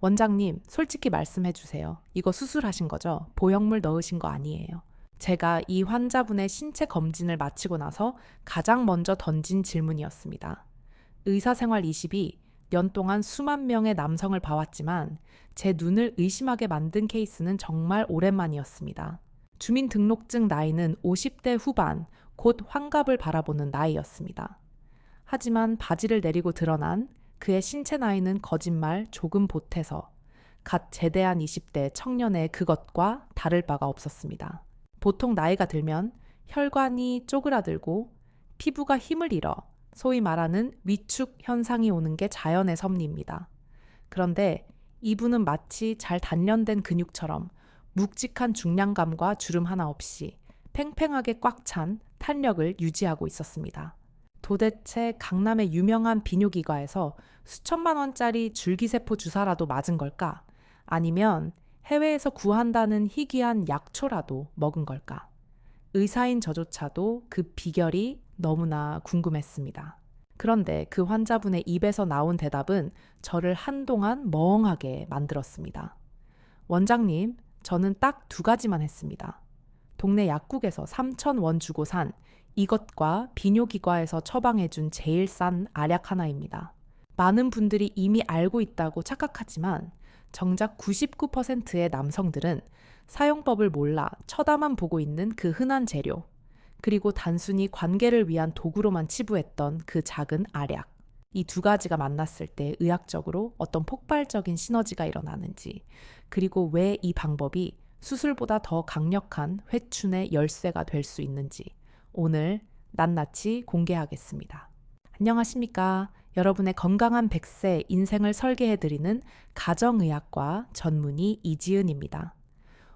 원장님, 솔직히 말씀해 주세요. 이거 수술하신 거죠? 보형물 넣으신 거 아니에요. 제가 이 환자분의 신체 검진을 마치고 나서 가장 먼저 던진 질문이었습니다. 의사생활 22년 동안 수만 명의 남성을 봐왔지만 제 눈을 의심하게 만든 케이스는 정말 오랜만이었습니다. 주민등록증 나이는 50대 후반, 곧 환갑을 바라보는 나이였습니다. 하지만 바지를 내리고 드러난 그의 신체 나이는 거짓말 조금 보태서 갓 제대한 20대 청년의 그것과 다를 바가 없었습니다. 보통 나이가 들면 혈관이 쪼그라들고 피부가 힘을 잃어 소위 말하는 위축 현상이 오는 게 자연의 섭리입니다. 그런데 이분은 마치 잘 단련된 근육처럼 묵직한 중량감과 주름 하나 없이 팽팽하게 꽉 찬 탄력을 유지하고 있었습니다. 도대체 강남의 유명한 비뇨기과에서 수천만 원짜리 줄기세포 주사라도 맞은 걸까? 아니면 해외에서 구한다는 희귀한 약초라도 먹은 걸까? 의사인 저조차도 그 비결이 너무나 궁금했습니다. 그런데 그 환자분의 입에서 나온 대답은 저를 한동안 멍하게 만들었습니다. 원장님, 저는 딱 2가지만 했습니다. 동네 약국에서 3,000원 주고 산 이것과 비뇨기과에서 처방해준 제일 싼 알약 하나입니다. 많은 분들이 이미 알고 있다고 착각하지만 정작 99%의 남성들은 사용법을 몰라 쳐다만 보고 있는 그 흔한 재료, 그리고 단순히 관계를 위한 도구로만 치부했던 그 작은 알약. 이 2가지가 만났을 때 의학적으로 어떤 폭발적인 시너지가 일어나는지, 그리고 왜 이 방법이 수술보다 더 강력한 회춘의 열쇠가 될 수 있는지 오늘 낱낱이 공개하겠습니다. 안녕하십니까? 여러분의 건강한 100세 인생을 설계해드리는 가정의학과 전문의 이지은입니다.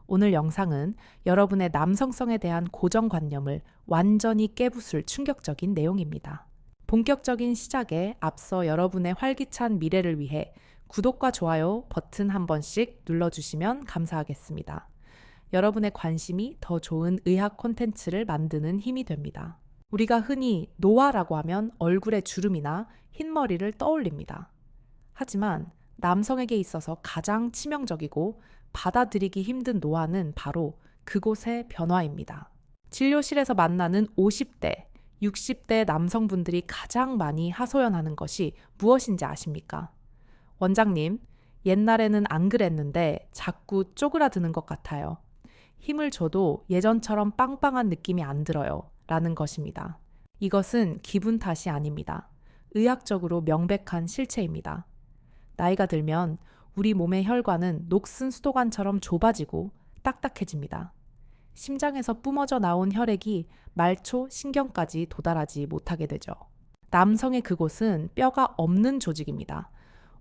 오늘 영상은 여러분의 남성성에 대한 고정관념을 완전히 깨부술 충격적인 내용입니다. 본격적인 시작에 앞서 여러분의 활기찬 미래를 위해 구독과 좋아요 버튼 한 번씩 눌러주시면 감사하겠습니다. 여러분의 관심이 더 좋은 의학 콘텐츠를 만드는 힘이 됩니다. 우리가 흔히 노화라고 하면 얼굴에 주름이나 흰머리를 떠올립니다. 하지만 남성에게 있어서 가장 치명적이고 받아들이기 힘든 노화는 바로 그곳의 변화입니다. 진료실에서 만나는 50대, 60대 남성분들이 가장 많이 하소연하는 것이 무엇인지 아십니까? 원장님, 옛날에는 안 그랬는데 자꾸 쪼그라드는 것 같아요. 힘을 줘도 예전처럼 빵빵한 느낌이 안 들어요. 라는 것입니다. 이것은 기분 탓이 아닙니다. 의학적으로 명백한 실체입니다. 나이가 들면 우리 몸의 혈관은 녹슨 수도관처럼 좁아지고 딱딱해집니다. 심장에서 뿜어져 나온 혈액이 말초, 신경까지 도달하지 못하게 되죠. 남성의 그곳은 뼈가 없는 조직입니다.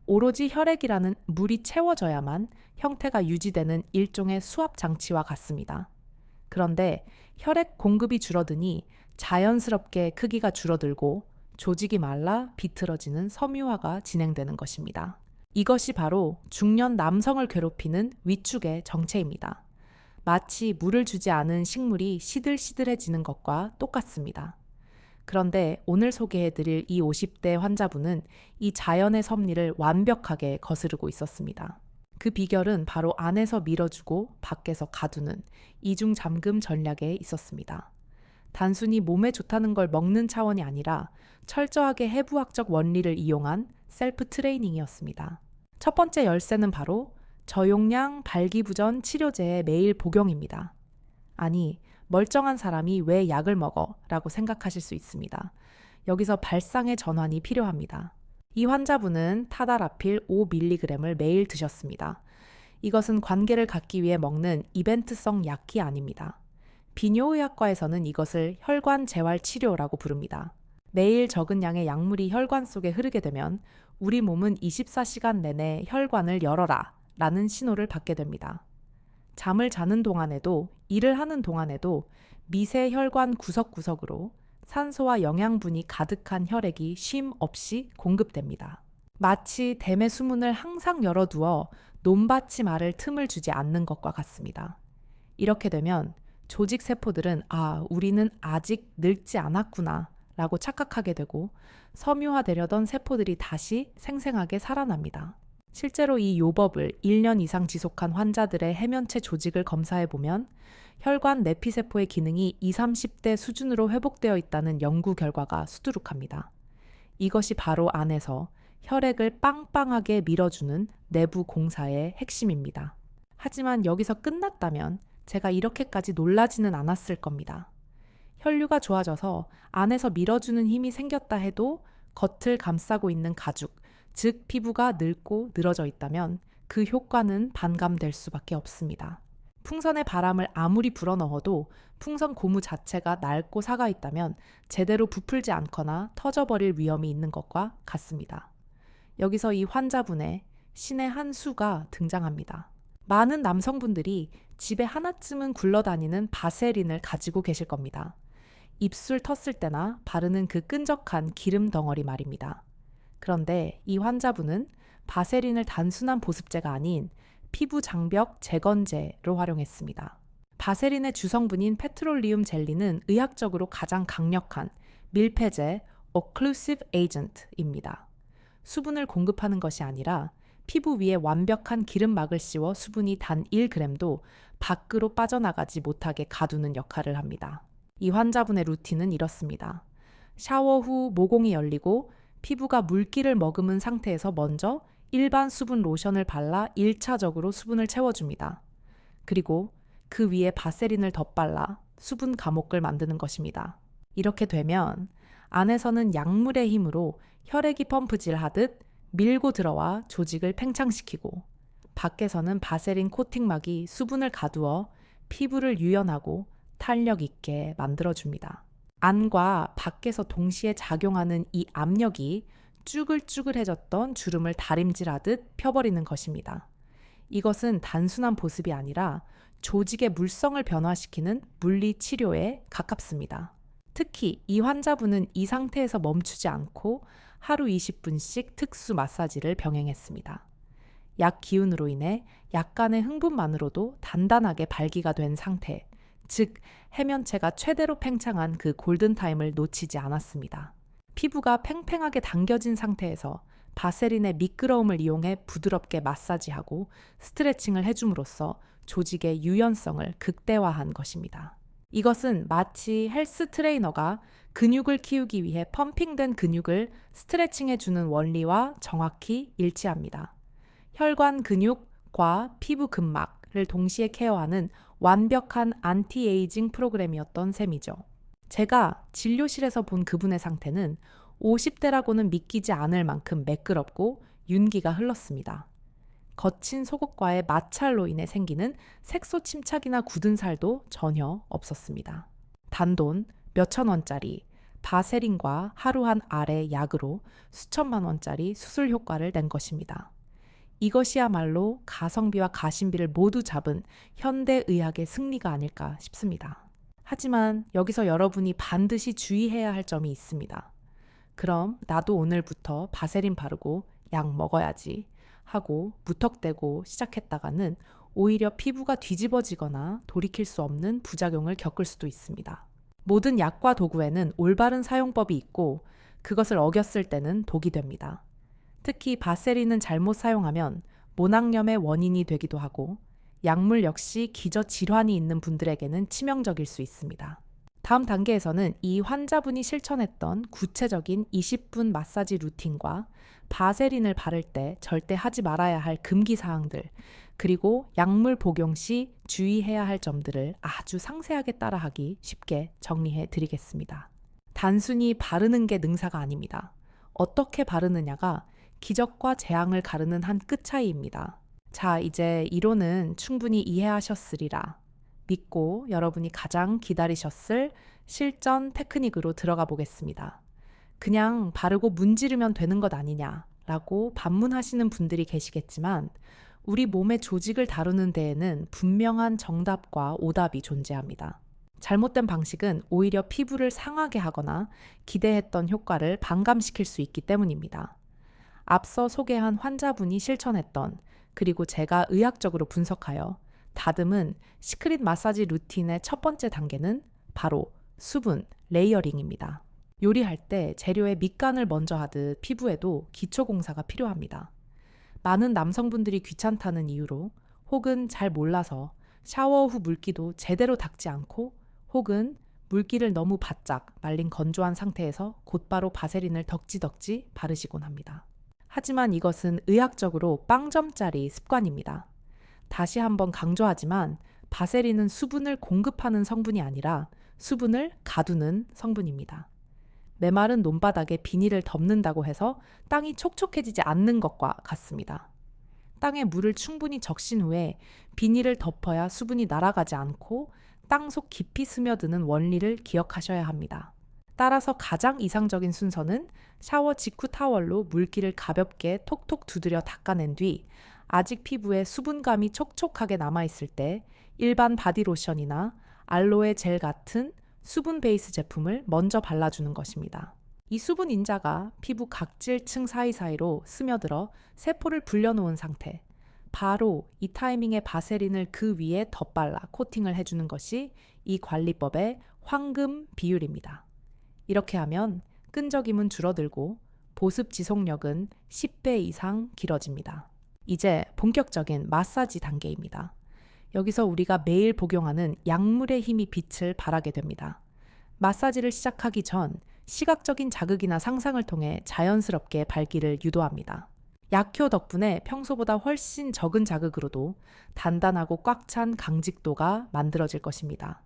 오로지 혈액이라는 물이 채워져야만 형태가 유지되는 일종의 수압 장치와 같습니다. 그런데 혈액 공급이 줄어드니 자연스럽게 크기가 줄어들고 조직이 말라 비틀어지는 섬유화가 진행되는 것입니다. 이것이 바로 중년 남성을 괴롭히는 위축의 정체입니다. 마치 물을 주지 않은 식물이 시들시들해지는 것과 똑같습니다. 그런데 오늘 소개해드릴 이 50대 환자분은 이 자연의 섭리를 완벽하게 거스르고 있었습니다. 그 비결은 바로 안에서 밀어주고 밖에서 가두는 이중 잠금 전략에 있었습니다. 단순히 몸에 좋다는 걸 먹는 차원이 아니라 철저하게 해부학적 원리를 이용한 셀프 트레이닝이었습니다. 첫 번째 열쇠는 바로 저용량 발기부전 치료제의 매일 복용입니다. 아니, 멀쩡한 사람이 왜 약을 먹어? 라고 생각하실 수 있습니다. 여기서 발상의 전환이 필요합니다. 이 환자분은 타다라필 5mg을 매일 드셨습니다. 이것은 관계를 갖기 위해 먹는 이벤트성 약이 아닙니다. 비뇨의학과에서는 이것을 혈관 재활 치료라고 부릅니다. 매일 적은 양의 약물이 혈관 속에 흐르게 되면 우리 몸은 24시간 내내 혈관을 열어라 라는 신호를 받게 됩니다. 잠을 자는 동안에도 일을 하는 동안에도 미세 혈관 구석구석으로 산소와 영양분이 가득한 혈액이 쉼 없이 공급됩니다. 마치 댐의 수문을 항상 열어두어 논밭이 마를 틈을 주지 않는 것과 같습니다. 이렇게 되면 조직 세포들은 우리는 아직 늙지 않았구나 라고 착각하게 되고 섬유화되려던 세포들이 다시 생생하게 살아납니다. 실제로 이 요법을 1년 이상 지속한 환자들의 해면체 조직을 검사해보면 혈관 내피세포의 기능이 20, 30대 수준으로 회복되어 있다는 연구 결과가 수두룩합니다. 이것이 바로 안에서 혈액을 빵빵하게 밀어주는 내부 공사의 핵심입니다. 하지만 여기서 끝났다면 제가 이렇게까지 놀라지는 않았을 겁니다. 혈류가 좋아져서 안에서 밀어주는 힘이 생겼다 해도 겉을 감싸고 있는 가죽, 즉 피부가 늙고 늘어져 있다면 그 효과는 반감될 수밖에 없습니다. 풍선에 바람을 아무리 불어넣어도 풍선 고무 자체가 낡고 삭아 있다면 제대로 부풀지 않거나 터져버릴 위험이 있는 것과 같습니다. 여기서 이 환자분의 신의 한 수가 등장합니다. 많은 남성분들이 집에 하나쯤은 굴러다니는 바세린을 가지고 계실 겁니다. 입술 텄을 때나 바르는 그 끈적한 기름 덩어리 말입니다. 그런데 이 환자분은 바세린을 단순한 보습제가 아닌 피부 장벽 재건제로 활용했습니다. 바세린의 주성분인 페트롤리움 젤리는 의학적으로 가장 강력한 밀폐제 occlusive agent입니다. 수분을 공급하는 것이 아니라 피부 위에 완벽한 기름막을 씌워 수분이 단 1g도 밖으로 빠져나가지 못하게 가두는 역할을 합니다. 이 환자분의 루틴은 이렇습니다. 샤워 후 모공이 열리고 피부가 물기를 머금은 상태에서 먼저 일반 수분 로션을 발라 1차적으로 수분을 채워줍니다. 그리고 그 위에 바세린을 덧발라 수분 감옥을 만드는 것입니다. 이렇게 되면 안에서는 약물의 힘으로 혈액이 펌프질하듯 밀고 들어와 조직을 팽창시키고 밖에서는 바세린 코팅막이 수분을 가두어 피부를 유연하고 탄력 있게 만들어줍니다. 안과 밖에서 동시에 작용하는 이 압력이 쭈글쭈글해졌던 주름을 다림질하듯 펴버리는 것입니다. 이것은 단순한 보습이 아니라 조직의 물성을 변화시키는 물리치료에 가깝습니다. 특히 이 환자분은 이 상태에서 멈추지 않고 하루 20분씩 특수 마사지를 병행했습니다. 약 기운으로 인해 약간의 흥분만으로도 단단하게 발기가 된 상태, 즉 해면체가 최대로 팽창한 그 골든타임을 놓치지 않았습니다. 피부가 팽팽하게 당겨진 상태에서 바세린의 미끄러움을 이용해 부드럽게 마사지하고 스트레칭을 해줌으로써 조직의 유연성을 극대화한 것입니다. 이것은 마치 헬스 트레이너가 근육을 키우기 위해 펌핑된 근육을 스트레칭해주는 원리와 정확히 일치합니다. 혈관 근육과 피부 근막을 동시에 케어하는 완벽한 안티에이징 프로그램이었던 셈이죠. 제가 진료실에서 본 그분의 상태는 50대라고는 믿기지 않을 만큼 매끄럽고 윤기가 흘렀습니다. 거친 속옷과의 마찰로 인해 생기는 색소 침착이나 굳은 살도 전혀 없었습니다. 단돈 몇천 원짜리 바세린과 하루 한 알의 약으로 수천만 원짜리 수술 효과를 낸 것입니다. 이것이야말로 가성비와 가심비를 모두 잡은 현대의학의 승리가 아닐까 싶습니다. 하지만 여기서 여러분이 반드시 주의해야 할 점이 있습니다. 그럼 나도 오늘부터 바세린 바르고 약 먹어야지 하고 무턱대고 시작했다가는 오히려 피부가 뒤집어지거나 돌이킬 수 없는 부작용을 겪을 수도 있습니다. 모든 약과 도구에는 올바른 사용법이 있고 그것을 어겼을 때는 독이 됩니다. 특히 바세린은 잘못 사용하면 모낭염의 원인이 되기도 하고 약물 역시 기저질환이 있는 분들에게는 치명적일 수 있습니다. 다음 단계에서는 이 환자분이 실천했던 구체적인 20분 마사지 루틴과 바세린을 바를 때 절대 하지 말아야 할 금기 사항들, 그리고 약물 복용 시 주의해야 할 점들을 아주 상세하게 따라하기 쉽게 정리해 드리겠습니다. 단순히 바르는 게 능사가 아닙니다. 어떻게 바르느냐가 기적과 재앙을 가르는 한 끗 차이입니다. 자, 이제 이론은 충분히 이해하셨으리라 믿고 여러분이 가장 기다리셨을 실전 테크닉으로 들어가 보겠습니다. 그냥 바르고 문지르면 되는 것 아니냐라고 반문하시는 분들이 계시겠지만 우리 몸의 조직을 다루는 데에는 분명한 정답과 오답이 존재합니다. 잘못된 방식은 오히려 피부를 상하게 하거나 기대했던 효과를 반감시킬 수 있기 때문입니다. 앞서 소개한 환자분이 실천했던 그리고 제가 의학적으로 분석하여 다듬은 시크릿 마사지 루틴의 첫 번째 단계는 바로 수분, 레이어링입니다. 요리할 때 재료에 밑간을 먼저 하듯 피부에도 기초 공사가 필요합니다. 많은 남성분들이 귀찮다는 이유로 혹은 잘 몰라서 샤워 후 물기도 제대로 닦지 않고 혹은 물기를 너무 바짝 말린 건조한 상태에서 곧바로 바세린을 덕지덕지 바르시곤 합니다. 하지만 이것은 의학적으로 빵점짜리 습관입니다. 다시 한번 강조하지만 바세린은 수분을 공급하는 성분이 아니라 수분을 가두는 성분입니다. 메마른 논바닥에 비닐을 덮는다고 해서 땅이 촉촉해지지 않는 것과 같습니다. 땅에 물을 충분히 적신 후에 비닐을 덮어야 수분이 날아가지 않고 땅속 깊이 스며드는 원리를 기억하셔야 합니다. 따라서 가장 이상적인 순서는 샤워 직후 타월로 물기를 가볍게 톡톡 두드려 닦아낸 뒤 아직 피부에 수분감이 촉촉하게 남아있을 때 일반 바디로션이나 알로에 젤 같은 수분 베이스 제품을 먼저 발라주는 것입니다. 이 수분 인자가 피부 각질층 사이사이로 스며들어 세포를 불려놓은 상태, 바로 이 타이밍에 바세린을 그 위에 덧발라 코팅을 해주는 것이 이 관리법의 황금 비율입니다. 이렇게 하면 끈적임은 줄어들고 보습 지속력은 10배 이상 길어집니다. 이제 본격적인 마사지 단계입니다. 여기서 우리가 매일 복용하는 약물의 힘이 빛을 발하게 됩니다. 마사지를 시작하기 전 시각적인 자극이나 상상을 통해 자연스럽게 발기를 유도합니다. 약효 덕분에 평소보다 훨씬 적은 자극으로도 단단하고 꽉 찬 강직도가 만들어질 것입니다.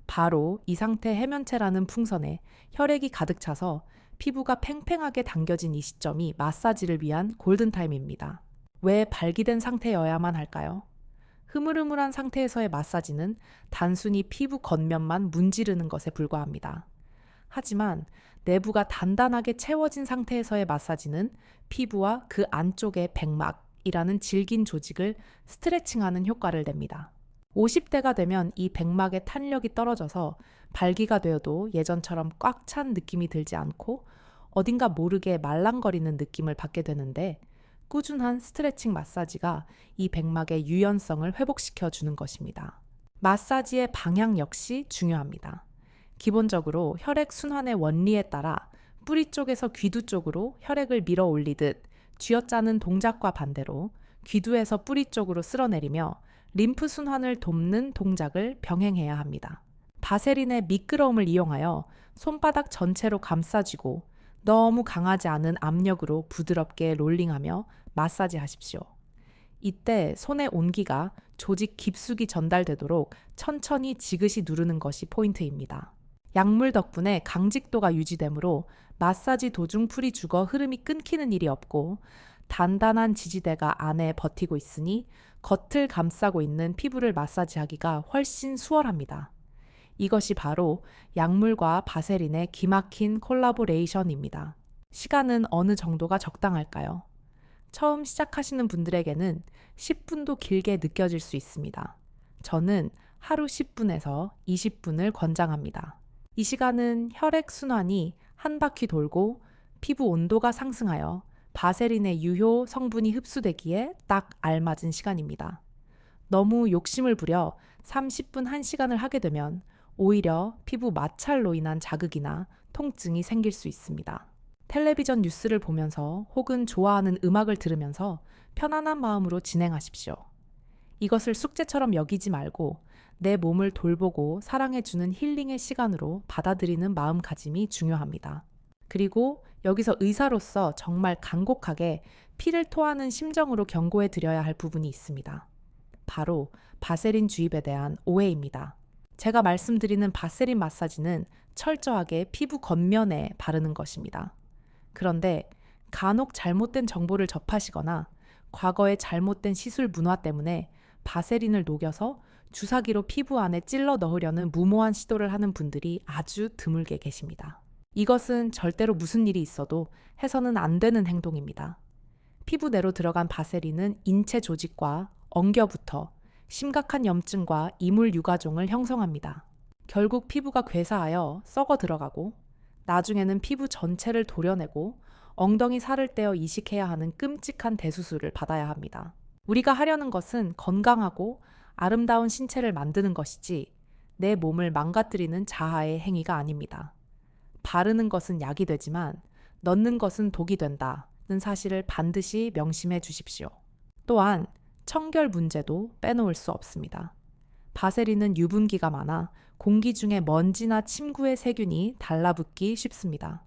바로 이 상태 해면체라는 풍선에 혈액이 가득 차서 피부가 팽팽하게 당겨진 이 시점이 마사지를 위한 골든타임입니다. 왜 발기된 상태여야만 할까요? 흐물흐물한 상태에서의 마사지는 단순히 피부 겉면만 문지르는 것에 불과합니다. 하지만 내부가 단단하게 채워진 상태에서의 마사지는 피부와 그 안쪽의 백막이라는 질긴 조직을 스트레칭하는 효과를 냅니다. 50대가 되면 이 백막의 탄력이 떨어져서 발기가 되어도 예전처럼 꽉 찬 느낌이 들지 않고 어딘가 모르게 말랑거리는 느낌을 받게 되는데 꾸준한 스트레칭 마사지가 이 백막의 유연성을 회복시켜 주는 것입니다. 마사지의 방향 역시 중요합니다. 기본적으로 혈액 순환의 원리에 따라 뿌리 쪽에서 귀두 쪽으로 혈액을 밀어 올리듯 쥐어짜는 동작과 반대로 귀두에서 뿌리 쪽으로 쓸어내리며 림프 순환을 돕는 동작을 병행해야 합니다. 바세린의 미끄러움을 이용하여 손바닥 전체로 감싸쥐고 너무 강하지 않은 압력으로 부드럽게 롤링하며 마사지 하십시오. 이때 손의 온기가 조직 깊숙이 전달되도록 천천히 지그시 누르는 것이 포인트입니다. 약물 덕분에 강직도가 유지되므로 마사지 도중 풀이 죽어 흐름이 끊기는 일이 없고 단단한 지지대가 안에 버티고 있으니 겉을 감싸고 있는 피부를 마사지하기가 훨씬 수월합니다. 이것이 바로 약물과 바세린의 기막힌 콜라보레이션입니다. 시간은 어느 정도가 적당할까요? 처음 시작하시는 분들에게는 10분도 길게 느껴질 수 있습니다. 저는 하루 10분에서 20분을 권장합니다. 이 시간은 혈액 순환이 한 바퀴 돌고 피부 온도가 상승하여 바세린의 유효 성분이 흡수되기에 딱 알맞은 시간입니다. 너무 욕심을 부려 30분 1시간을 하게 되면 오히려 피부 마찰로 인한 자극이나 통증이 생길 수 있습니다. 텔레비전 뉴스를 보면서 혹은 좋아하는 음악을 들으면서 편안한 마음으로 진행하십시오. 이것을 숙제처럼 여기지 말고 내 몸을 돌보고 사랑해주는 힐링의 시간으로 받아들이는 마음가짐이 중요합니다. 그리고 여기서 의사로서 정말 간곡하게 피를 토하는 심정으로 경고해 드려야 할 부분이 있습니다. 바로 바세린 주입에 대한 오해입니다. 제가 말씀드리는 바세린 마사지는 철저하게 피부 겉면에 바르는 것입니다. 그런데 간혹 잘못된 정보를 접하시거나 과거의 잘못된 시술 문화 때문에 바세린을 녹여서 주사기로 피부 안에 찔러 넣으려는 무모한 시도를 하는 분들이 아주 드물게 계십니다. 이것은 절대로 무슨 일이 있어도 해서는 안 되는 행동입니다. 피부 내로 들어간 바세린은 인체 조직과 엉겨붙어 심각한 염증과 이물 유가종을 형성합니다. 결국 피부가 괴사하여 썩어 들어가고 나중에는 피부 전체를 도려내고 엉덩이 살을 떼어 이식해야 하는 끔찍한 대수술을 받아야 합니다. 우리가 하려는 것은 건강하고 아름다운 신체를 만드는 것이지 내 몸을 망가뜨리는 자아의 행위가 아닙니다. 바르는 것은 약이 되지만 넣는 것은 독이 된다. 사실을 반드시 명심해 주십시오. 또한 청결 문제도 빼놓을 수 없습니다. 바세린은 유분기가 많아 공기 중에 먼지나 침구의 세균이 달라붙기 쉽습니다.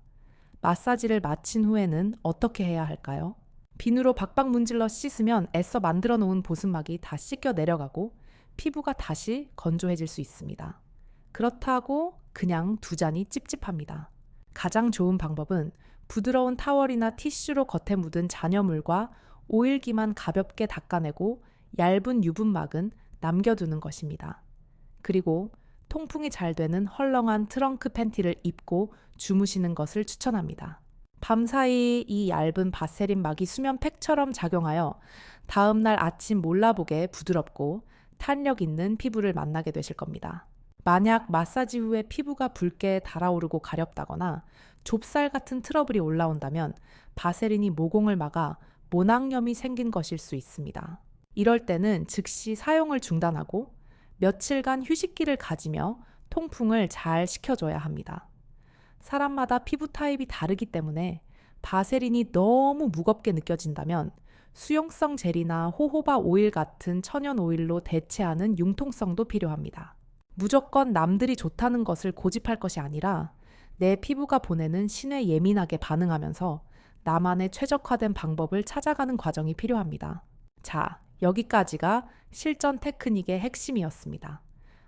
마사지를 마친 후에는 어떻게 해야 할까요? 비누로 박박 문질러 씻으면 애써 만들어 놓은 보습막이 다 씻겨 내려가고 피부가 다시 건조해질 수 있습니다. 그렇다고 그냥 두자니 찝찝합니다. 가장 좋은 방법은 부드러운 타월이나 티슈로 겉에 묻은 잔여물과 오일기만 가볍게 닦아내고 얇은 유분막은 남겨두는 것입니다. 그리고 통풍이 잘 되는 헐렁한 트렁크 팬티를 입고 주무시는 것을 추천합니다. 밤사이 이 얇은 바세린 막이 수면 팩처럼 작용하여 다음날 아침 몰라보게 부드럽고 탄력 있는 피부를 만나게 되실 겁니다. 만약 마사지 후에 피부가 붉게 달아오르고 가렵다거나 좁쌀 같은 트러블이 올라온다면 바세린이 모공을 막아 모낭염이 생긴 것일 수 있습니다. 이럴 때는 즉시 사용을 중단하고 며칠간 휴식기를 가지며 통풍을 잘 시켜줘야 합니다. 사람마다 피부 타입이 다르기 때문에 바세린이 너무 무겁게 느껴진다면 수용성 젤이나 호호바 오일 같은 천연 오일로 대체하는 융통성도 필요합니다. 무조건 남들이 좋다는 것을 고집할 것이 아니라 내 피부가 보내는 신에 예민하게 반응하면서 나만의 최적화된 방법을 찾아가는 과정이 필요합니다. 자, 여기까지가 실전 테크닉의 핵심이었습니다.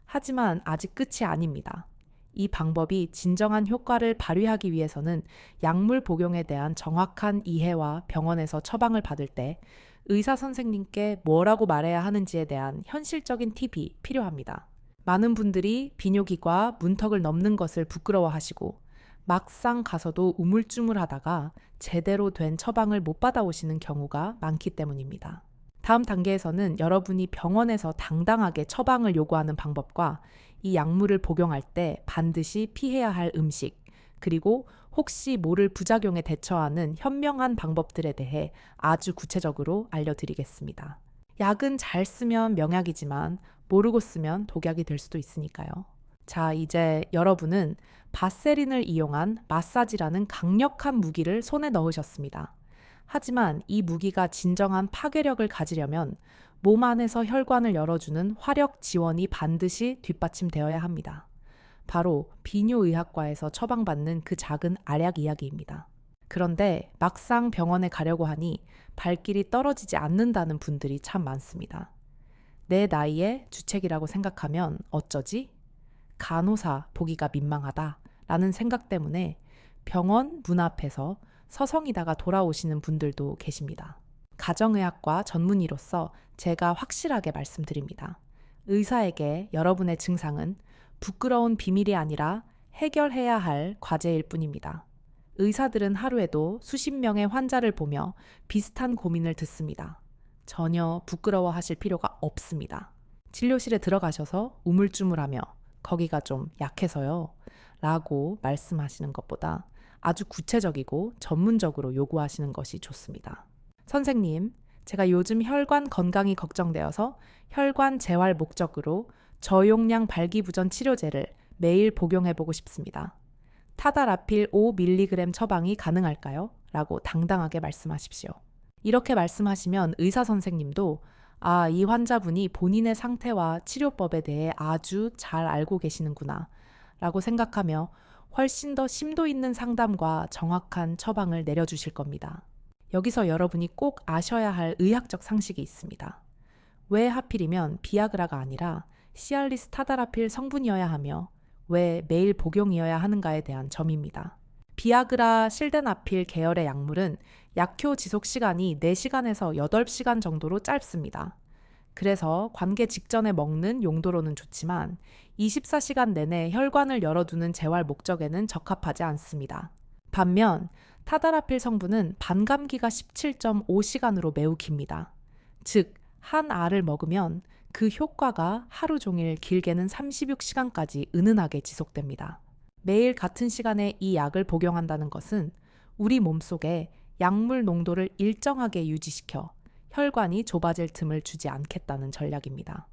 하지만 아직 끝이 아닙니다. 이 방법이 진정한 효과를 발휘하기 위해서는 약물 복용에 대한 정확한 이해와 병원에서 처방을 받을 때 의사 선생님께 뭐라고 말해야 하는지에 대한 현실적인 팁이 필요합니다. 많은 분들이 비뇨기과 문턱을 넘는 것을 부끄러워하시고 막상 가서도 우물쭈물하다가 제대로 된 처방을 못 받아오시는 경우가 많기 때문입니다. 다음 단계에서는 여러분이 병원에서 당당하게 처방을 요구하는 방법과 이 약물을 복용할 때 반드시 피해야 할 음식, 그리고 혹시 모를 부작용에 대처하는 현명한 방법들에 대해 아주 구체적으로 알려드리겠습니다. 약은 잘 쓰면 명약이지만 모르고 쓰면 독약이 될 수도 있으니까요. 자, 이제 여러분은 바세린을 이용한 마사지라는 강력한 무기를 손에 넣으셨습니다. 하지만 이 무기가 진정한 파괴력을 가지려면 몸 안에서 혈관을 열어주는 화력 지원이 반드시 뒷받침되어야 합니다. 바로 비뇨의학과에서 처방받는 그 작은 알약 이야기입니다. 그런데 막상 병원에 가려고 하니 발길이 떨어지지 않는다는 분들이 참 많습니다. 내 나이에 주책이라고 생각하면 어쩌지? 간호사 보기가 민망하다 라는 생각 때문에 병원 문 앞에서 서성이다가 돌아오시는 분들도 계십니다. 가정의학과 전문의로서 제가 확실하게 말씀드립니다. 의사에게 여러분의 증상은 부끄러운 비밀이 아니라 해결해야 할 과제일 뿐입니다. 의사들은 하루에도 수십 명의 환자를 보며 비슷한 고민을 듣습니다. 전혀 부끄러워하실 필요가 없습니다. 진료실에 들어가셔서 우물쭈물하며 거기가 좀 약해서요 라고 말씀하시는 것보다 아주 구체적이고 전문적으로 요구하시는 것이 좋습니다. 선생님, 제가 요즘 혈관 건강이 걱정되어서 혈관 재활 목적으로 저용량 발기부전 치료제를 매일 복용해보고 싶습니다. 타다라필 5mg 처방이 가능할까요? 라고 당당하게 말씀하십시오. 이렇게 말씀하시면 의사 선생님도 이 환자분이 본인의 상태와 치료법에 대해 아주 잘 알고 계시는구나 라고 생각하며 훨씬 더 심도 있는 상담과 정확한 처방을 내려주실 겁니다. 여기서 여러분이 꼭 아셔야 할 의학적 상식이 있습니다. 왜 하필이면 비아그라가 아니라 시알리스 타다라필 성분이어야 하며 왜 매일 복용이어야 하는가에 대한 점입니다. 비아그라, 실데나필 계열의 약물은 약효 지속 시간이 4시간에서 8시간 정도로 짧습니다. 그래서 관계 직전에 먹는 용도로는 좋지만 24시간 내내 혈관을 열어두는 재활 목적에는 적합하지 않습니다. 반면 타다라필 성분은 반감기가 17.5시간으로 매우 깁니다. 즉, 한 알을 먹으면 그 효과가 하루 종일 길게는 36시간까지 은은하게 지속됩니다. 매일 같은 시간에 이 약을 복용한다는 것은 우리 몸속에 약물 농도를 일정하게 유지시켜 혈관이 좁아질 틈을 주지 않겠다는 전략입니다.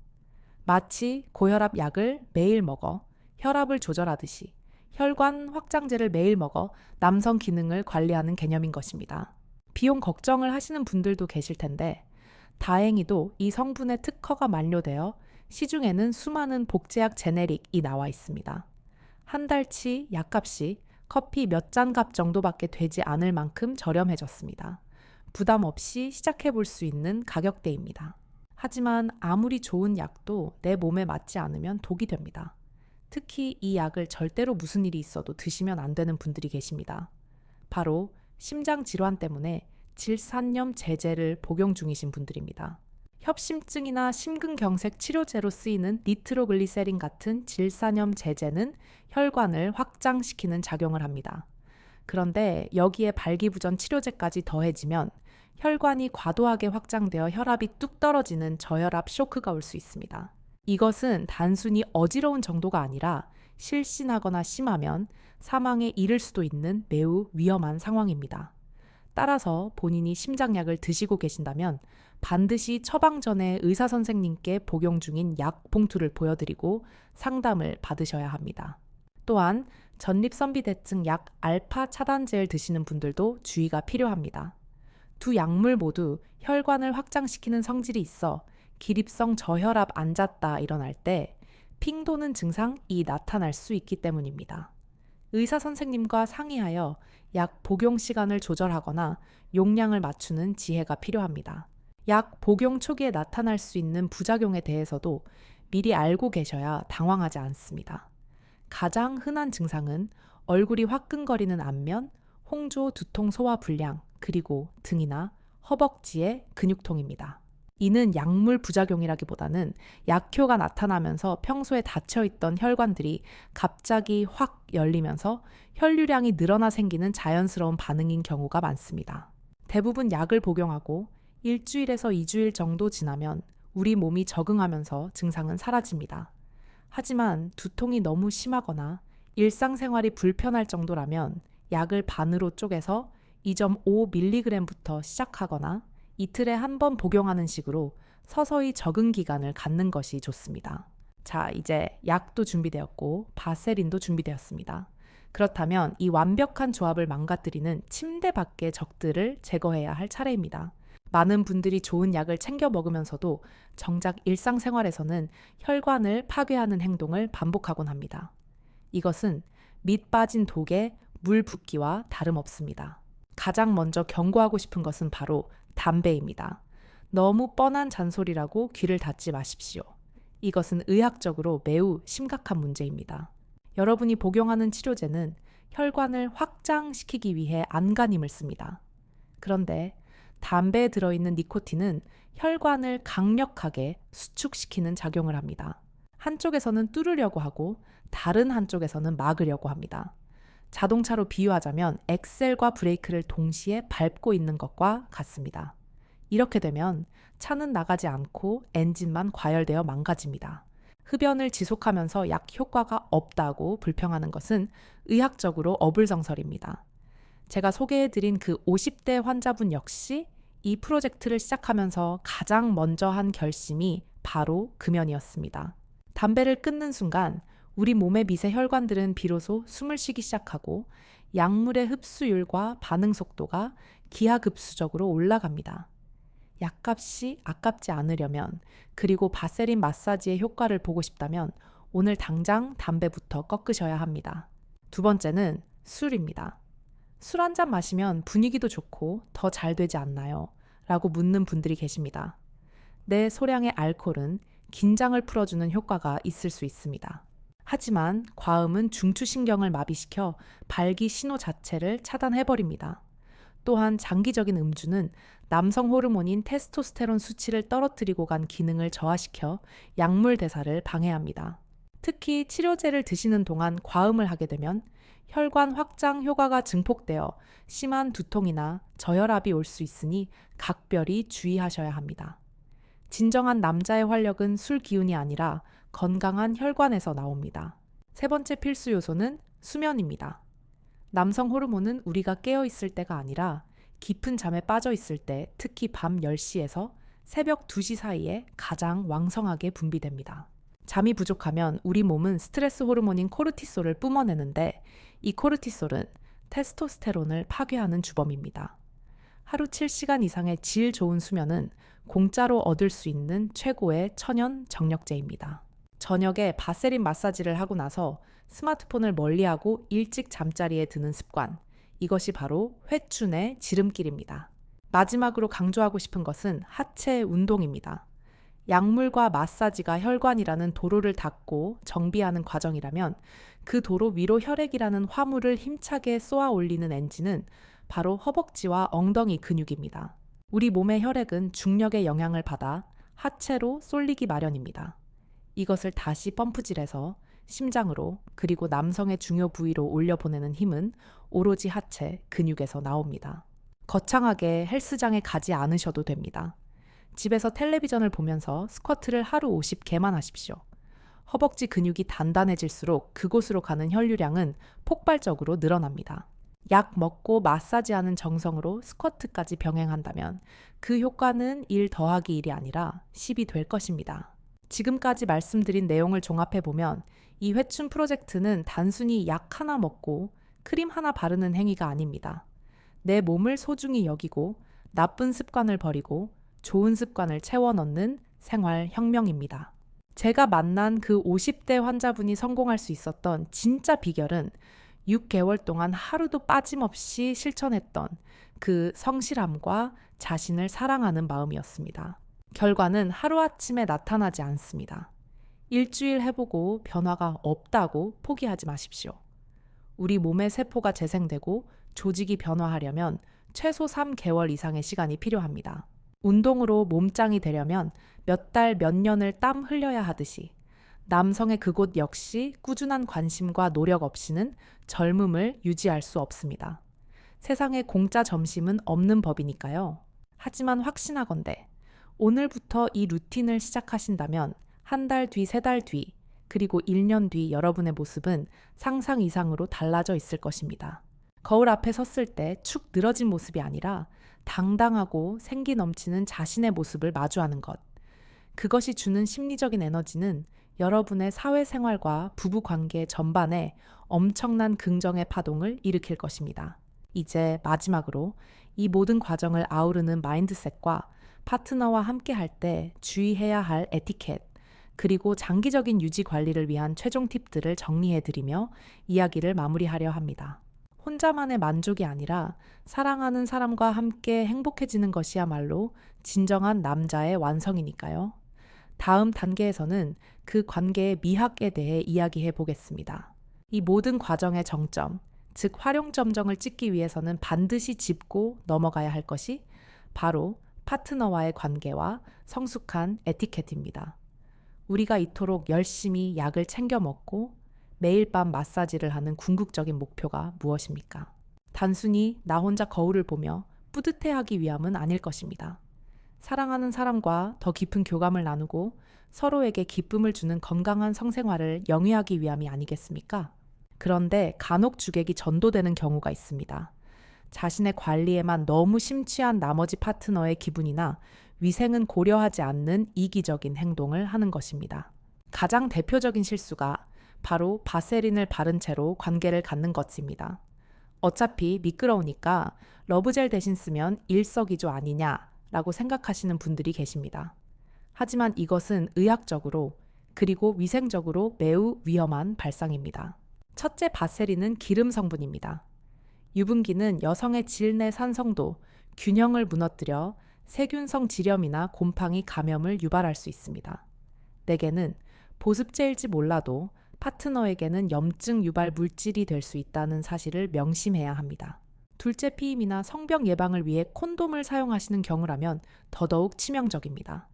마치 고혈압 약을 매일 먹어 혈압을 조절하듯이 혈관 확장제를 매일 먹어 남성 기능을 관리하는 개념인 것입니다. 비용 걱정을 하시는 분들도 계실 텐데 다행히도 이 성분의 특허가 만료되어 시중에는 수많은 복제약 제네릭이 나와 있습니다. 한 달치 약값이 커피 몇 잔 값 정도밖에 되지 않을 만큼 저렴해졌습니다. 부담 없이 시작해 볼 수 있는 가격대입니다. 하지만 아무리 좋은 약도 내 몸에 맞지 않으면 독이 됩니다. 특히 이 약을 절대로 무슨 일이 있어도 드시면 안 되는 분들이 계십니다. 바로 심장 질환 때문에 질산염 제제를 복용 중이신 분들입니다. 협심증이나 심근경색 치료제로 쓰이는 니트로글리세린 같은 질산염 제제는 혈관을 확장시키는 작용을 합니다. 그런데 여기에 발기부전 치료제까지 더해지면 혈관이 과도하게 확장되어 혈압이 뚝 떨어지는 저혈압 쇼크가 올 수 있습니다. 이것은 단순히 어지러운 정도가 아니라 실신하거나 심하면 사망에 이를 수도 있는 매우 위험한 상황입니다. 따라서 본인이 심장약을 드시고 계신다면 반드시 처방 전에 의사 선생님께 복용 중인 약 봉투를 보여드리고 상담을 받으셔야 합니다. 또한 전립선비대증 약 알파 차단제를 드시는 분들도 주의가 필요합니다. 두 약물 모두 혈관을 확장시키는 성질이 있어 기립성 저혈압 앉았다 일어날 때 핑 도는 증상이 나타날 수 있기 때문입니다. 의사 선생님과 상의하여 약 복용 시간을 조절하거나 용량을 맞추는 지혜가 필요합니다. 약 복용 초기에 나타날 수 있는 부작용에 대해서도 미리 알고 계셔야 당황하지 않습니다. 가장 흔한 증상은 얼굴이 화끈거리는 안면, 홍조 두통 소화 불량, 그리고 등이나 허벅지의 근육통입니다. 이는 약물 부작용이라기보다는 약효가 나타나면서 평소에 닫혀있던 혈관들이 갑자기 확 열리면서 혈류량이 늘어나 생기는 자연스러운 반응인 경우가 많습니다. 대부분 약을 복용하고 1주일에서 2주일 정도 지나면 우리 몸이 적응하면서 증상은 사라집니다. 하지만 두통이 너무 심하거나 일상생활이 불편할 정도라면 약을 반으로 쪼개서 2.5mg부터 시작하거나 이틀에 한 번 복용하는 식으로 서서히 적응 기간을 갖는 것이 좋습니다. 자, 이제 약도 준비되었고 바세린도 준비되었습니다. 그렇다면 이 완벽한 조합을 망가뜨리는 침대 밖의 적들을 제거해야 할 차례입니다. 많은 분들이 좋은 약을 챙겨 먹으면서도 정작 일상생활에서는 혈관을 파괴하는 행동을 반복하곤 합니다. 이것은 밑 빠진 독에 물 붓기와 다름없습니다. 가장 먼저 경고하고 싶은 것은 바로 담배입니다. 너무 뻔한 잔소리라고 귀를 닫지 마십시오. 이것은 의학적으로 매우 심각한 문제입니다. 여러분이 복용하는 치료제는 혈관을 확장시키기 위해 안간힘을 씁니다. 그런데 담배에 들어있는 니코틴은 혈관을 강력하게 수축시키는 작용을 합니다. 한쪽에서는 뚫으려고 하고 다른 한쪽에서는 막으려고 합니다. 자동차로 비유하자면 엑셀과 브레이크를 동시에 밟고 있는 것과 같습니다. 이렇게 되면 차는 나가지 않고 엔진만 과열되어 망가집니다. 흡연을 지속하면서 약 효과가 없다고 불평하는 것은 의학적으로 어불성설입니다. 제가 소개해드린 그 50대 환자분 역시 이 프로젝트를 시작하면서 가장 먼저 한 결심이 바로 금연이었습니다. 담배를 끊는 순간 우리 몸의 미세 혈관들은 비로소 숨을 쉬기 시작하고 약물의 흡수율과 반응 속도가 기하급수적으로 올라갑니다. 약값이 아깝지 않으려면 그리고 바세린 마사지의 효과를 보고 싶다면 오늘 당장 담배부터 꺾으셔야 합니다. 두 번째는 술입니다. 술 한 잔 마시면 분위기도 좋고 더 잘 되지 않나요? 라고 묻는 분들이 계십니다. 내 소량의 알코올은 긴장을 풀어주는 효과가 있을 수 있습니다. 하지만 과음은 중추신경을 마비시켜 발기 신호 자체를 차단해버립니다. 또한 장기적인 음주는 남성 호르몬인 테스토스테론 수치를 떨어뜨리고 간 기능을 저하시켜 약물 대사를 방해합니다. 특히 치료제를 드시는 동안 과음을 하게 되면 혈관 확장 효과가 증폭되어 심한 두통이나 저혈압이 올 수 있으니 각별히 주의하셔야 합니다. 진정한 남자의 활력은 술 기운이 아니라 건강한 혈관에서 나옵니다. 세 번째 필수 요소는 수면입니다. 남성 호르몬은 우리가 깨어 있을 때가 아니라 깊은 잠에 빠져 있을 때, 특히 밤 10시에서 새벽 2시 사이에 가장 왕성하게 분비됩니다. 잠이 부족하면 우리 몸은 스트레스 호르몬인 코르티솔을 뿜어내는데 이 코르티솔은 테스토스테론을 파괴하는 주범입니다. 하루 7시간 이상의 질 좋은 수면은 공짜로 얻을 수 있는 최고의 천연 정력제입니다. 저녁에 바세린 마사지를 하고 나서 스마트폰을 멀리하고 일찍 잠자리에 드는 습관, 이것이 바로 회춘의 지름길입니다. 마지막으로 강조하고 싶은 것은 하체 운동입니다. 약물과 마사지가 혈관이라는 도로를 닦고 정비하는 과정이라면 그 도로 위로 혈액이라는 화물을 힘차게 쏘아 올리는 엔진은 바로 허벅지와 엉덩이 근육입니다. 우리 몸의 혈액은 중력의 영향을 받아 하체로 쏠리기 마련입니다. 이것을 다시 펌프질해서 심장으로 그리고 남성의 중요 부위로 올려보내는 힘은 오로지 하체, 근육에서 나옵니다. 거창하게 헬스장에 가지 않으셔도 됩니다. 집에서 텔레비전을 보면서 스쿼트를 하루 50개만 하십시오. 허벅지 근육이 단단해질수록 그곳으로 가는 혈류량은 폭발적으로 늘어납니다. 약 먹고 마사지하는 정성으로 스쿼트까지 병행한다면 그 효과는 1 더하기 1이 아니라 10이 될 것입니다. 지금까지 말씀드린 내용을 종합해보면 이 회춘 프로젝트는 단순히 약 하나 먹고 크림 하나 바르는 행위가 아닙니다. 내 몸을 소중히 여기고 나쁜 습관을 버리고 좋은 습관을 채워 넣는 생활 혁명입니다. 제가 만난 그 50대 환자분이 성공할 수 있었던 진짜 비결은 6개월 동안 하루도 빠짐없이 실천했던 그 성실함과 자신을 사랑하는 마음이었습니다. 결과는 하루아침에 나타나지 않습니다. 일주일 해보고 변화가 없다고 포기하지 마십시오. 우리 몸의 세포가 재생되고 조직이 변화하려면 최소 3개월 이상의 시간이 필요합니다. 운동으로 몸짱이 되려면 몇 달, 몇 년을 땀 흘려야 하듯이 남성의 그곳 역시 꾸준한 관심과 노력 없이는 젊음을 유지할 수 없습니다. 세상에 공짜 점심은 없는 법이니까요. 하지만 확신하건대 오늘부터 이 루틴을 시작하신다면 한 달 뒤, 3달 뒤, 그리고 1년 뒤 여러분의 모습은 상상 이상으로 달라져 있을 것입니다. 거울 앞에 섰을 때 축 늘어진 모습이 아니라 당당하고 생기 넘치는 자신의 모습을 마주하는 것. 그것이 주는 심리적인 에너지는 여러분의 사회생활과 부부관계 전반에 엄청난 긍정의 파동을 일으킬 것입니다. 이제 마지막으로 이 모든 과정을 아우르는 마인드셋과 파트너와 함께 할 때 주의해야 할 에티켓, 그리고 장기적인 유지 관리를 위한 최종 팁들을 정리해드리며 이야기를 마무리하려 합니다. 혼자만의 만족이 아니라 사랑하는 사람과 함께 행복해지는 것이야말로 진정한 남자의 완성이니까요. 다음 단계에서는 그 관계의 미학에 대해 이야기해 보겠습니다. 이 모든 과정의 정점, 즉 활용점정을 찍기 위해서는 반드시 짚고 넘어가야 할 것이 바로 파트너와의 관계와 성숙한 에티켓입니다. 우리가 이토록 열심히 약을 챙겨 먹고 매일 밤 마사지를 하는 궁극적인 목표가 무엇입니까? 단순히 나 혼자 거울을 보며 뿌듯해하기 위함은 아닐 것입니다. 사랑하는 사람과 더 깊은 교감을 나누고 서로에게 기쁨을 주는 건강한 성생활을 영위하기 위함이 아니겠습니까? 그런데 간혹 주객이 전도되는 경우가 있습니다. 자신의 관리에만 너무 심취한 나머지 파트너의 기분이나 위생은 고려하지 않는 이기적인 행동을 하는 것입니다. 가장 대표적인 실수가 바로 바세린을 바른 채로 관계를 갖는 것입니다. 어차피 미끄러우니까 러브젤 대신 쓰면 일석이조 아니냐라고 생각하시는 분들이 계십니다. 하지만 이것은 의학적으로 그리고 위생적으로 매우 위험한 발상입니다. 첫째, 바세린은 기름 성분입니다. 유분기는 여성의 질 내 산성도, 균형을 무너뜨려 세균성 질염이나 곰팡이 감염을 유발할 수 있습니다. 내게는 보습제일지 몰라도 파트너에게는 염증 유발 물질이 될 수 있다는 사실을 명심해야 합니다. 둘째, 피임이나 성병 예방을 위해 콘돔을 사용하시는 경우라면 더더욱 치명적입니다.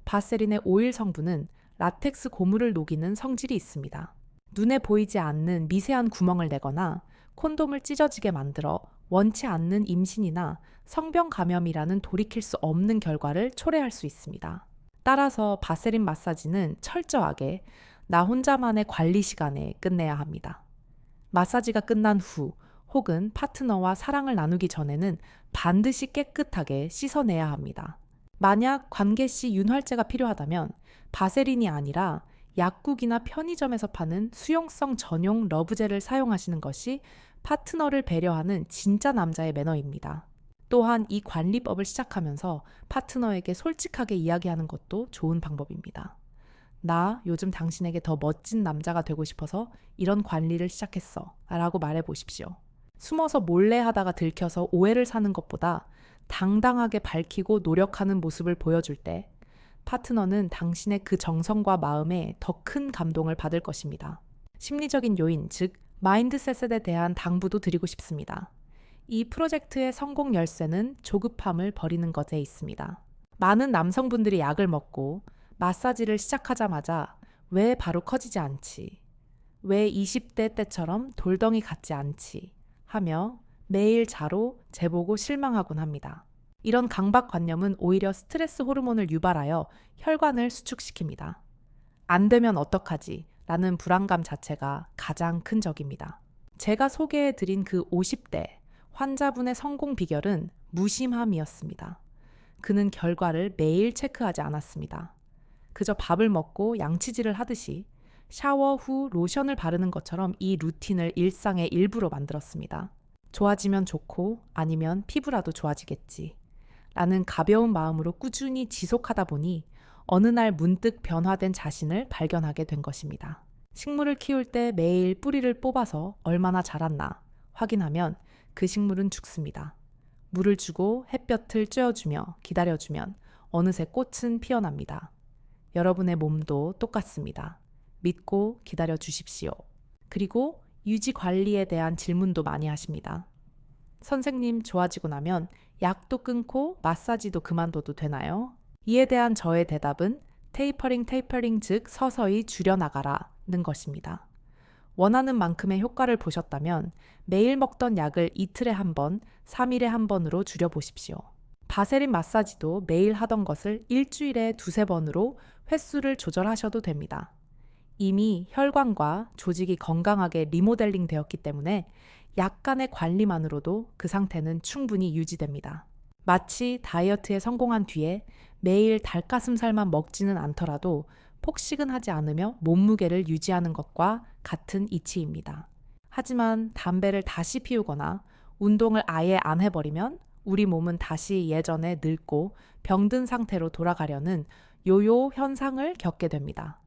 바세린의 오일 성분은 라텍스 고무를 녹이는 성질이 있습니다. 눈에 보이지 않는 미세한 구멍을 내거나 콘돔을 찢어지게 만들어 원치 않는 임신이나 성병 감염이라는 돌이킬 수 없는 결과를 초래할 수 있습니다. 따라서 바세린 마사지는 철저하게 나 혼자만의 관리 시간에 끝내야 합니다. 마사지가 끝난 후 혹은 파트너와 사랑을 나누기 전에는 반드시 깨끗하게 씻어내야 합니다. 만약 관계 시 윤활제가 필요하다면 바세린이 아니라 약국이나 편의점에서 파는 수용성 전용 러브젤을 사용하시는 것이 파트너를 배려하는 진짜 남자의 매너입니다. 또한 이 관리법을 시작하면서 파트너에게 솔직하게 이야기하는 것도 좋은 방법입니다. 나 요즘 당신에게 더 멋진 남자가 되고 싶어서 이런 관리를 시작했어 라고 말해보십시오. 숨어서 몰래 하다가 들켜서 오해를 사는 것보다 당당하게 밝히고 노력하는 모습을 보여줄 때 파트너는 당신의 그 정성과 마음에 더 큰 감동을 받을 것입니다. 심리적인 요인, 즉 마인드셋에 대한 당부도 드리고 싶습니다. 이 프로젝트의 성공 열쇠는 조급함을 버리는 것에 있습니다. 많은 남성분들이 약을 먹고 마사지를 시작하자마자 왜 바로 커지지 않지? 왜 20대 때처럼 돌덩이 같지 않지? 하며 매일 자로 재보고 실망하곤 합니다. 이런 강박관념은 오히려 스트레스 호르몬을 유발하여 혈관을 수축시킵니다. 안 되면 어떡하지? 라는 불안감 자체가 가장 큰 적입니다. 제가 소개해드린 그 50대 환자분의 성공 비결은 무심함이었습니다. 그는 결과를 매일 체크하지 않았습니다. 그저 밥을 먹고 양치질을 하듯이 샤워 후 로션을 바르는 것처럼 이 루틴을 일상의 일부로 만들었습니다. 좋아지면 좋고 아니면 피부라도 좋아지겠지. 라는 가벼운 마음으로 꾸준히 지속하다 보니 어느 날 문득 변화된 자신을 발견하게 된 것입니다. 식물을 키울 때 매일 뿌리를 뽑아서 얼마나 자랐나 확인하면 그 식물은 죽습니다. 물을 주고 햇볕을 쬐어주며 기다려주면 어느새 꽃은 피어납니다. 여러분의 몸도 똑같습니다. 믿고 기다려 주십시오. 그리고 유지 관리에 대한 질문도 많이 하십니다. 선생님, 좋아지고 나면 약도 끊고 마사지도 그만둬도 되나요? 이에 대한 저의 대답은 테이퍼링, 즉 서서히 줄여나가라는 것입니다. 원하는 만큼의 효과를 보셨다면 매일 먹던 약을 이틀에 한 번, 3일에 한 번으로 줄여보십시오. 바세린 마사지도 매일 하던 것을 일주일에 2-3번으로 횟수를 조절하셔도 됩니다. 이미 혈관과 조직이 건강하게 리모델링 되었기 때문에 약간의 관리만으로도 그 상태는 충분히 유지됩니다. 마치 다이어트에 성공한 뒤에 매일 닭가슴살만 먹지는 않더라도 폭식은 하지 않으며 몸무게를 유지하는 것과 같은 이치입니다. 하지만 담배를 다시 피우거나 운동을 아예 안 해버리면 우리 몸은 다시 예전에 늙고 병든 상태로 돌아가려는 요요 현상을 겪게 됩니다.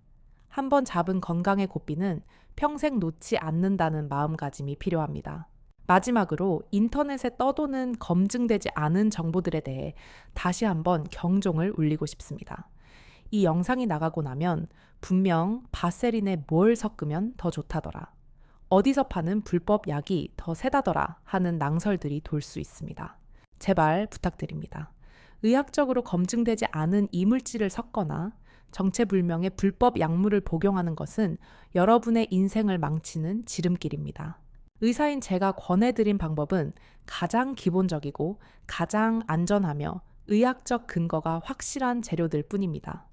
한번 잡은 건강의 고삐는 평생 놓지 않는다는 마음가짐이 필요합니다. 마지막으로 인터넷에 떠도는 검증되지 않은 정보들에 대해 다시 한번 경종을 울리고 싶습니다. 이 영상이 나가고 나면 분명 바세린에 뭘 섞으면 더 좋다더라, 어디서 파는 불법 약이 더 세다더라 하는 낭설들이 돌 수 있습니다. 제발 부탁드립니다. 의학적으로 검증되지 않은 이물질을 섞거나 정체불명의 불법 약물을 복용하는 것은 여러분의 인생을 망치는 지름길입니다. 의사인 제가 권해드린 방법은 가장 기본적이고 가장 안전하며 의학적 근거가 확실한 재료들 뿐입니다.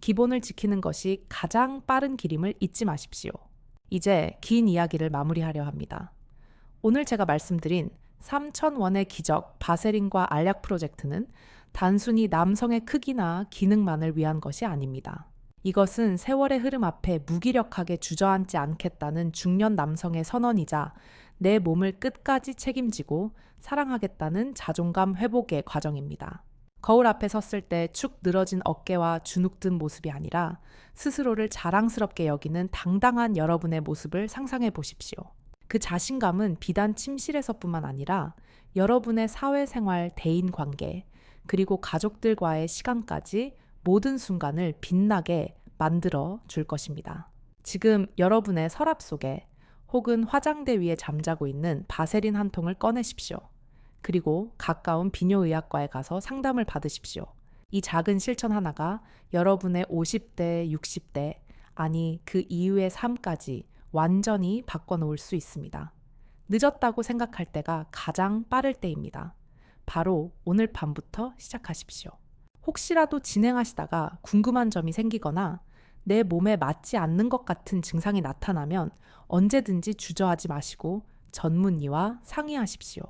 기본을 지키는 것이 가장 빠른 길임을 잊지 마십시오. 이제 긴 이야기를 마무리하려 합니다. 오늘 제가 말씀드린 3,000원의 기적 바세린과 알약 프로젝트는 단순히 남성의 크기나 기능만을 위한 것이 아닙니다. 이것은 세월의 흐름 앞에 무기력하게 주저앉지 않겠다는 중년 남성의 선언이자 내 몸을 끝까지 책임지고 사랑하겠다는 자존감 회복의 과정입니다. 거울 앞에 섰을 때 축 늘어진 어깨와 주눅든 모습이 아니라 스스로를 자랑스럽게 여기는 당당한 여러분의 모습을 상상해 보십시오. 그 자신감은 비단 침실에서뿐만 아니라 여러분의 사회생활, 대인관계, 그리고 가족들과의 시간까지 모든 순간을 빛나게 만들어 줄 것입니다. 지금 여러분의 서랍 속에 혹은 화장대 위에 잠자고 있는 바세린 한 통을 꺼내십시오. 그리고 가까운 비뇨의학과에 가서 상담을 받으십시오. 이 작은 실천 하나가 여러분의 50대, 60대, 아니 그 이후의 삶까지 완전히 바꿔놓을 수 있습니다. 늦었다고 생각할 때가 가장 빠를 때입니다. 바로 오늘 밤부터 시작하십시오. 혹시라도 진행하시다가 궁금한 점이 생기거나 내 몸에 맞지 않는 것 같은 증상이 나타나면 언제든지 주저하지 마시고 전문의와 상의하십시오.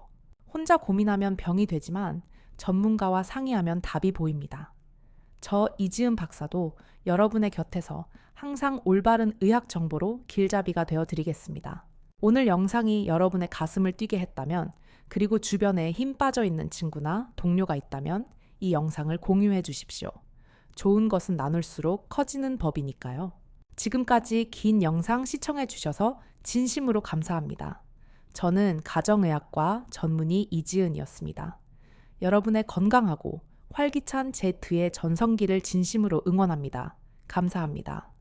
혼자 고민하면 병이 되지만 전문가와 상의하면 답이 보입니다. 저 이지은 박사도 여러분의 곁에서 항상 올바른 의학 정보로 길잡이가 되어 드리겠습니다. 오늘 영상이 여러분의 가슴을 뛰게 했다면 그리고 주변에 힘 빠져 있는 친구나 동료가 있다면 이 영상을 공유해 주십시오. 좋은 것은 나눌수록 커지는 법이니까요. 지금까지 긴 영상 시청해 주셔서 진심으로 감사합니다. 저는 가정의학과 전문의 이지은이었습니다. 여러분의 건강하고 활기찬 제2의 전성기를 진심으로 응원합니다. 감사합니다.